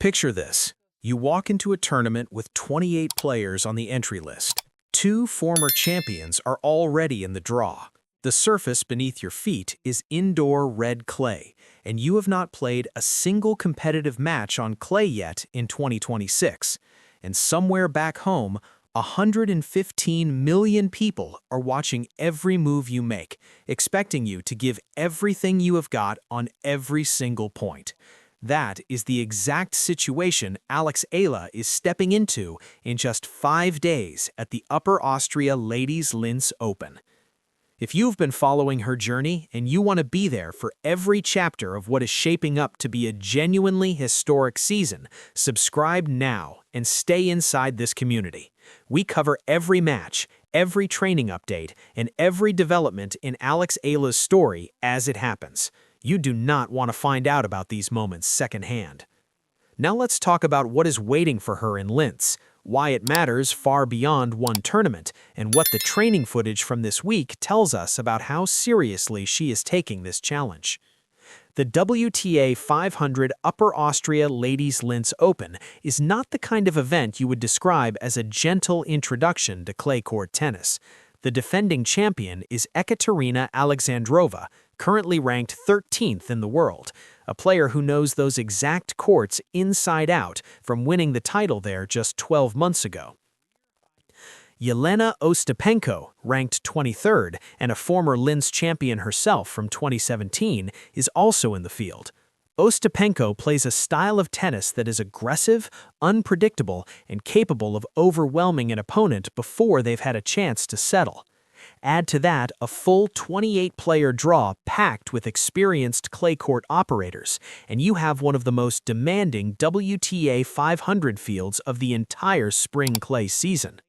Picture this. You walk into a tournament with 28 players on the entry list. Two former champions are already in the draw. The surface beneath your feet is indoor red clay, and you have not played a single competitive match on clay yet in 2026. And somewhere back home, 115 million people are watching every move you make, expecting you to give everything you have got on every single point. That is the exact situation Eala is stepping into in just 5 days at the Upper Austria Ladies Linz Open. If you've been following her journey and you want to be there for every chapter of what is shaping up to be a genuinely historic season, subscribe now and stay inside this community. We cover every match, every training update, and every development in Eala's story as it happens. You do not want to find out about these moments secondhand. Now let's talk about what is waiting for her in Linz, why it matters far beyond one tournament, and what the training footage from this week tells us about how seriously she is taking this challenge. The WTA 500 Upper Austria Ladies Linz Open is not the kind of event you would describe as a gentle introduction to clay court tennis. The defending champion is Ekaterina Alexandrova, currently ranked 13th in the world, a player who knows those exact courts inside out from winning the title there just 12 months ago. Yelena Ostapenko, ranked 23rd and a former Linz champion herself from 2017, is also in the field. Ostapenko plays a style of tennis that is aggressive, unpredictable, and capable of overwhelming an opponent before they've had a chance to settle. Add to that a full 28-player draw packed with experienced clay court operators, and you have one of the most demanding WTA 500 fields of the entire spring clay season.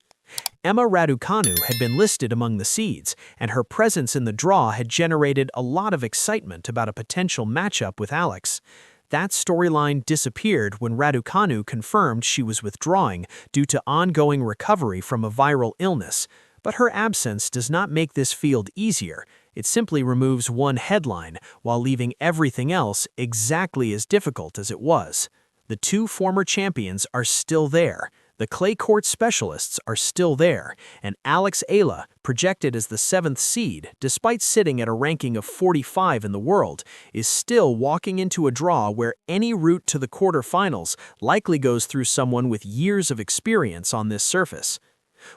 Emma Raducanu had been listed among the seeds, and her presence in the draw had generated a lot of excitement about a potential matchup with Alex. That storyline disappeared when Raducanu confirmed she was withdrawing due to ongoing recovery from a viral illness. But her absence does not make this field easier. It simply removes one headline while leaving everything else exactly as difficult as it was. The two former champions are still there. The clay court specialists are still there, and Eala, projected as the 7th seed, despite sitting at a ranking of 45 in the world, is still walking into a draw where any route to the quarterfinals likely goes through someone with years of experience on this surface.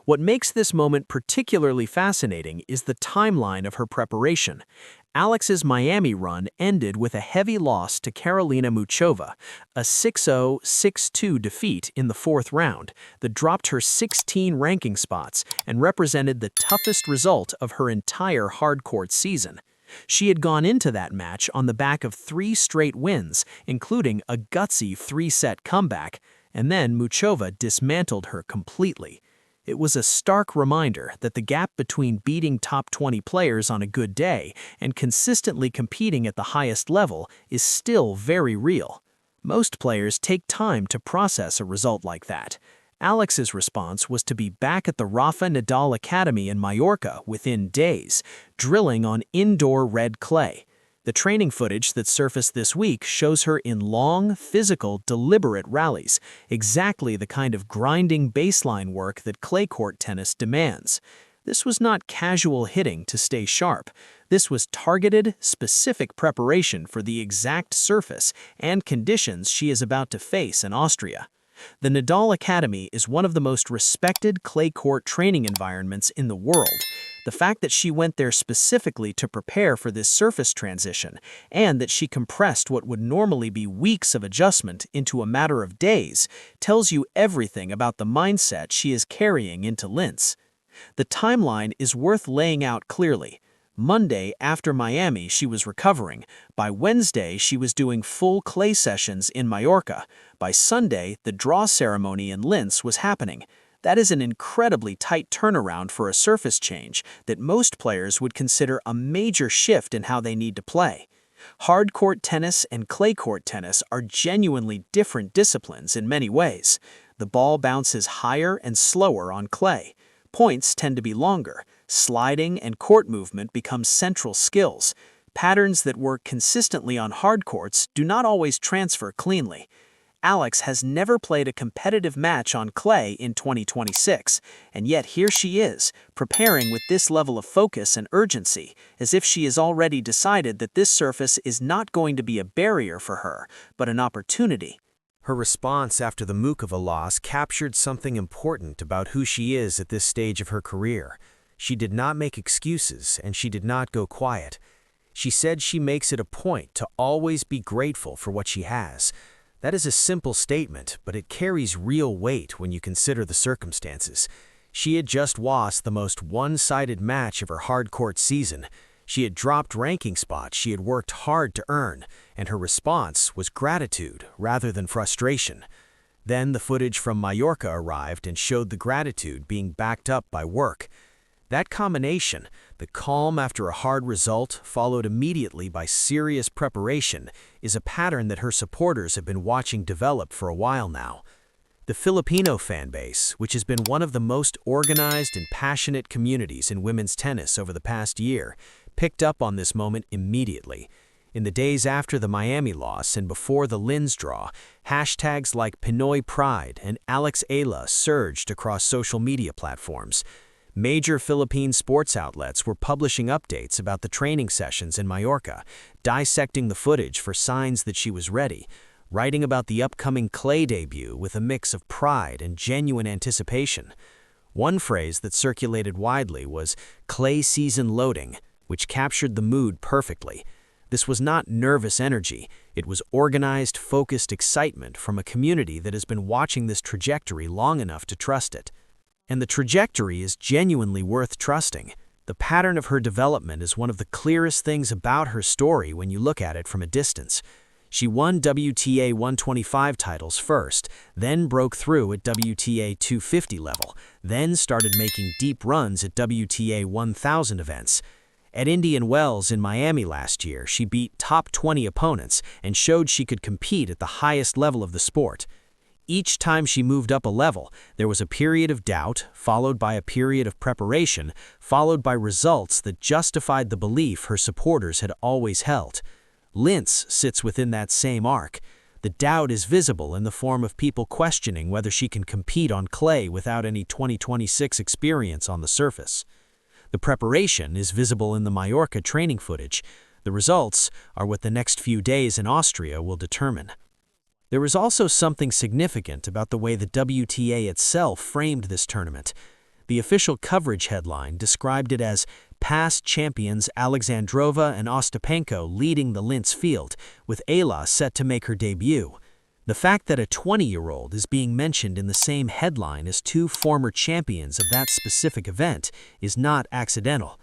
What makes this moment particularly fascinating is the timeline of her preparation. Alex's Miami run ended with a heavy loss to Karolina Muchova, a 6-0, 6-2 defeat in the 4th round that dropped her 16 ranking spots and represented the toughest result of her entire hardcourt season. She had gone into that match on the back of 3 straight wins, including a gutsy 3-set comeback, and then Muchova dismantled her completely. It was a stark reminder that the gap between beating top 20 players on a good day and consistently competing at the highest level is still very real. Most players take time to process a result like that. Alex's response was to be back at the Rafa Nadal Academy in Mallorca within days, drilling on indoor red clay. The training footage that surfaced this week shows her in long, physical, deliberate rallies, exactly the kind of grinding baseline work that clay court tennis demands. This was not casual hitting to stay sharp. This was targeted, specific preparation for the exact surface and conditions she is about to face in Austria. The Nadal Academy is one of the most respected clay court training environments in the world. The fact that she went there specifically to prepare for this surface transition, and that she compressed what would normally be weeks of adjustment into a matter of days, tells you everything about the mindset she is carrying into Linz. The timeline is worth laying out clearly. Monday, after Miami, she was recovering. By Wednesday, she was doing full clay sessions in Mallorca. By Sunday, the draw ceremony in Linz was happening. That is an incredibly tight turnaround for a surface change that most players would consider a major shift in how they need to play. Hard court tennis and clay court tennis are genuinely different disciplines in many ways. The ball bounces higher and slower on clay. Points tend to be longer. Sliding and court movement become central skills. Patterns that work consistently on hard courts do not always transfer cleanly. Alex has never played a competitive match on clay in 2026, and yet here she is, preparing with this level of focus and urgency, as if she has already decided that this surface is not going to be a barrier for her, but an opportunity. Her response after the Mukova loss captured something important about who she is at this stage of her career. She did not make excuses, and she did not go quiet. She said she makes it a point to always be grateful for what she has. That is a simple statement, but it carries real weight when you consider the circumstances. She had just lost the most one-sided match of her hard-court season. She had dropped ranking spots she had worked hard to earn, and her response was gratitude rather than frustration. Then the footage from Mallorca arrived and showed the gratitude being backed up by work. That combination, the calm after a hard result followed immediately by serious preparation, is a pattern that her supporters have been watching develop for a while now. The Filipino fanbase, which has been one of the most organized and passionate communities in women's tennis over the past year, picked up on this moment immediately. In the days after the Miami loss and before the Linz draw, hashtags like Pinoy Pride and Alex Eala surged across social media platforms. Major Philippine sports outlets were publishing updates about the training sessions in Mallorca, dissecting the footage for signs that she was ready, writing about the upcoming clay debut with a mix of pride and genuine anticipation. One phrase that circulated widely was "clay season loading," which captured the mood perfectly. This was not nervous energy, it was organized, focused excitement from a community that has been watching this trajectory long enough to trust it. And the trajectory is genuinely worth trusting. The pattern of her development is one of the clearest things about her story when you look at it from a distance. She won WTA 125 titles first, then broke through at WTA 250 level, then started making deep runs at WTA 1000 events. At Indian Wells in Miami last year, she beat top 20 opponents and showed she could compete at the highest level of the sport. Each time she moved up a level, there was a period of doubt, followed by a period of preparation, followed by results that justified the belief her supporters had always held. Linz sits within that same arc. The doubt is visible in the form of people questioning whether she can compete on clay without any 2026 experience on the surface. The preparation is visible in the Mallorca training footage. The results are what the next few days in Austria will determine. There is also something significant about the way the WTA itself framed this tournament. The official coverage headline described it as past champions Alexandrova and Ostapenko leading the Linz field, with Eala set to make her debut. The fact that a 20-year-old is being mentioned in the same headline as two former champions of that specific event is not accidental.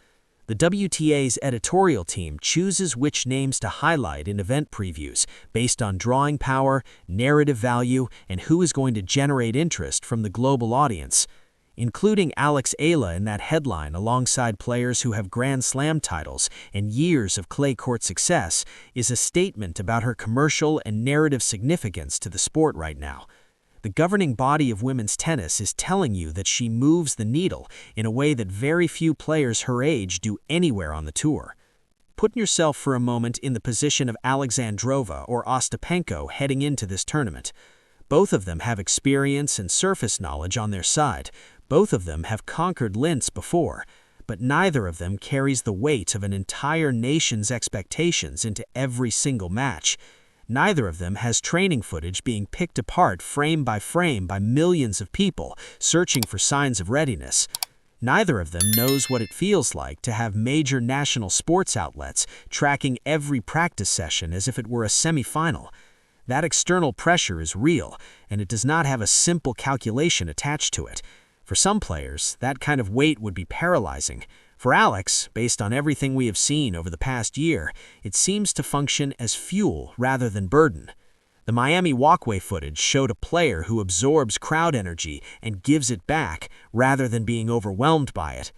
The WTA's editorial team chooses which names to highlight in event previews based on drawing power, narrative value, and who is going to generate interest from the global audience. Including Alex Eala in that headline alongside players who have Grand Slam titles and years of clay court success is a statement about her commercial and narrative significance to the sport right now. The governing body of women's tennis is telling you that she moves the needle in a way that very few players her age do anywhere on the tour. Put yourself for a moment in the position of Alexandrova or Ostapenko heading into this tournament. Both of them have experience and surface knowledge on their side. Both of them have conquered Linz before, but neither of them carries the weight of an entire nation's expectations into every single match. Neither of them has training footage being picked apart frame by millions of people searching for signs of readiness. Neither of them knows what it feels like to have major national sports outlets tracking every practice session as if it were a semifinal. That external pressure is real, and it does not have a simple calculation attached to it. For some players, that kind of weight would be paralyzing. For Alex, based on everything we have seen over the past year, it seems to function as fuel rather than burden. The Miami walkway footage showed a player who absorbs crowd energy and gives it back rather than being overwhelmed by it.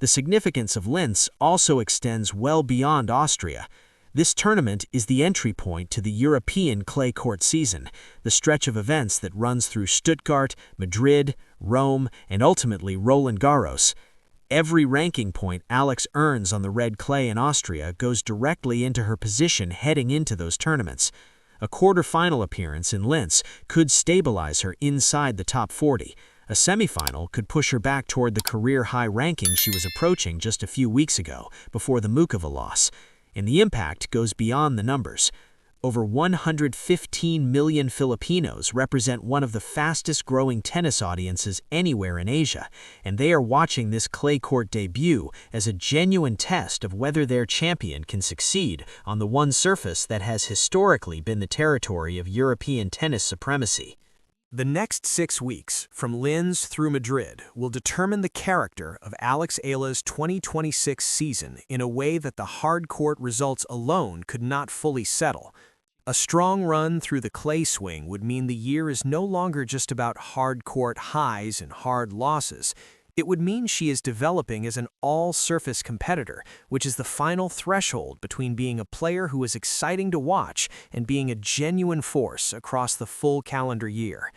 The significance of Linz also extends well beyond Austria. This tournament is the entry point to the European clay court season, the stretch of events that runs through Stuttgart, Madrid, Rome, and ultimately Roland Garros. Every ranking point Alex earns on the red clay in Austria goes directly into her position heading into those tournaments. A quarterfinal appearance in Linz could stabilize her inside the top 40. A semifinal could push her back toward the career-high ranking she was approaching just a few weeks ago, before the Mukova loss. And the impact goes beyond the numbers. Over 115 million Filipinos represent one of the fastest-growing tennis audiences anywhere in Asia, and they are watching this clay court debut as a genuine test of whether their champion can succeed on the one surface that has historically been the territory of European tennis supremacy. The next 6 weeks, from Linz through Madrid, will determine the character of Eala's 2026 season in a way that the hard court results alone could not fully settle. A strong run through the clay swing would mean the year is no longer just about hard court highs and hard losses. It would mean she is developing as an all-surface competitor, which is the final threshold between being a player who is exciting to watch and being a genuine force across the full calendar year.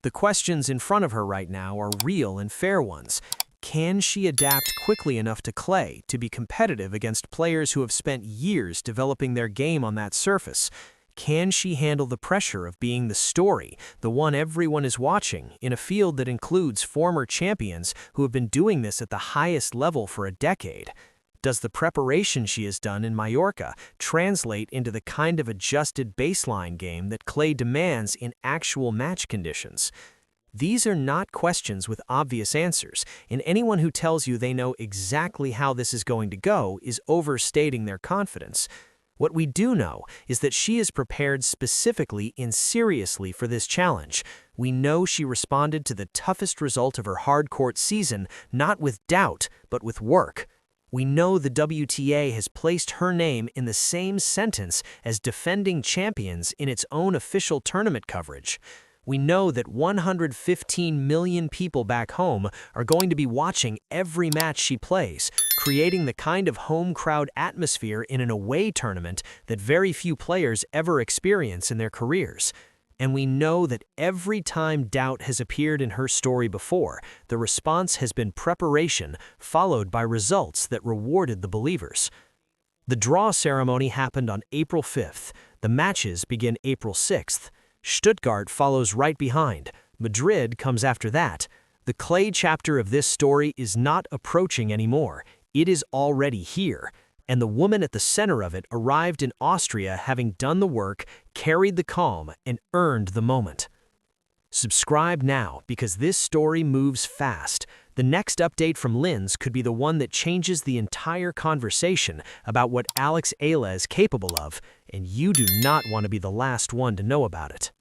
The questions in front of her right now are real and fair ones. Can she adapt quickly enough to clay to be competitive against players who have spent years developing their game on that surface? Can she handle the pressure of being the story, the one everyone is watching, in a field that includes former champions who have been doing this at the highest level for a decade? Does the preparation she has done in Mallorca translate into the kind of adjusted baseline game that clay demands in actual match conditions? These are not questions with obvious answers, and anyone who tells you they know exactly how this is going to go is overstating their confidence. What we do know is that she is prepared specifically and seriously for this challenge. We know she responded to the toughest result of her hard court season, not with doubt, but with work. We know the WTA has placed her name in the same sentence as defending champions in its own official tournament coverage. We know that 115 million people back home are going to be watching every match she plays, creating the kind of home crowd atmosphere in an away tournament that very few players ever experience in their careers. And we know that every time doubt has appeared in her story before, the response has been preparation followed by results that rewarded the believers. The draw ceremony happened on April 5th. The matches begin April 6th. Stuttgart follows right behind. Madrid comes after that. The clay chapter of this story is not approaching anymore. It is already here. And the woman at the center of it arrived in Austria having done the work, carried the calm, and earned the moment. Subscribe now because this story moves fast. The next update from Linz could be the one that changes the entire conversation about what Eala is capable of, and you do not want to be the last one to know about it.